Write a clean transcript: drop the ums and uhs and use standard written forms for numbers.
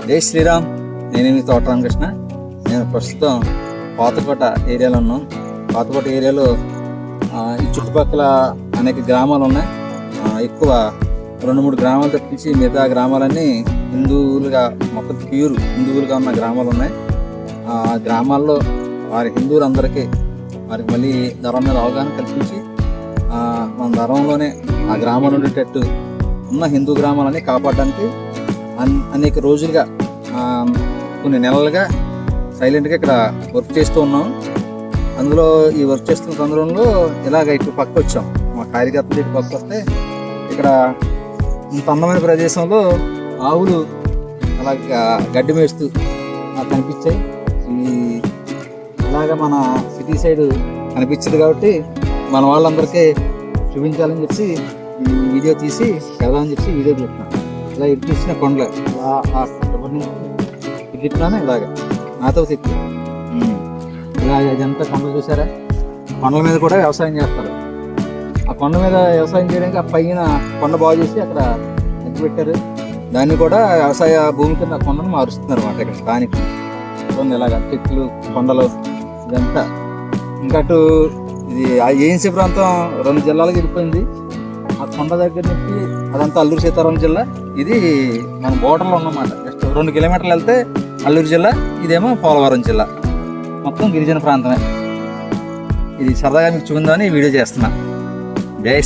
జై శ్రీరామ్. నేను మీ తోట రామకృష్ణ. నేను ప్రస్తుతం పాతకోట ఏరియాలో ఉన్నాను. పాతకోట ఏరియాలో ఈ చుట్టుపక్కల అనేక గ్రామాలు ఉన్నాయి. ఎక్కువ 2-3 గ్రామాలు తప్పించి మిగతా గ్రామాలన్నీ హిందువులుగా, మొత్తం ప్యూర్ హిందువులుగా ఉన్న గ్రామాలు ఉన్నాయి. ఆ గ్రామాల్లో వారి హిందువులందరికీ వారికి మళ్ళీ ధర్మం మీద అవగాహన కల్పించి మన ధర్మంలోనే ఆ గ్రామాలు ఉండేటట్టు ఉన్న హిందూ గ్రామాలని కాపాడడానికి అనేక రోజులుగా, కొన్ని నెలలుగా సైలెంట్గా ఇక్కడ వర్క్ చేస్తూ ఉన్నాం. అందులో ఈ వర్క్ చేస్తున్న సందర్భంలో ఇలాగ ఇటు పక్క వచ్చాం. మా కార్యకర్తలు ఇటు పక్క వస్తే ఇక్కడ ఇంత అందమైన ప్రదేశంలో ఆవులు అలాగ గడ్డి మేస్తూ కనిపించాయి. ఇలాగ మన సిటీ సైడ్ కనిపించింది కాబట్టి మన వాళ్ళందరికీ చూపించాలని చెప్పి ఈ వీడియో తీసి వెళ్దామని చెప్పి వీడియో పెట్టినాను. ఇలా ఇటు తీసిన కొండలు తిప్పినాను. ఇలాగ నాతో తిప్పి ఇలా ఇదంతా కొండలు చూసారా? కొండల మీద కూడా వ్యవసాయం చేస్తారు. ఆ కొండ మీద వ్యవసాయం చేయడానికి ఆ పైన కొండ బాగు చేసి అక్కడ ఎత్తి పెట్టారు. దాన్ని కూడా వ్యవసాయ భూమి కింద కొండను మారుస్తున్నారు అన్నమాట. ఇక్కడ స్థానికులు చూడండి, ఇలాగ చెట్లు, కొండలు ఇదంతా. ఇంకా అటు ఇది ఏఎన్సీ ప్రాంతం 2 జిల్లాలకు వెళ్ళిపోయింది. ఆ కొండ దగ్గర నుంచి అదంతా అల్లూరు సీతారామం జిల్లా. ఇది మన బోర్డర్లో ఉన్నమాట. జస్ట్ 2 కిలోమీటర్లు వెళ్తే అల్లూరు జిల్లా, ఇదేమో పోలవరం జిల్లా. మొత్తం గిరిజన ప్రాంతమే. ఇది సరదాగా మీకు చూపిందామని వీడియో చేస్తున్నా. జై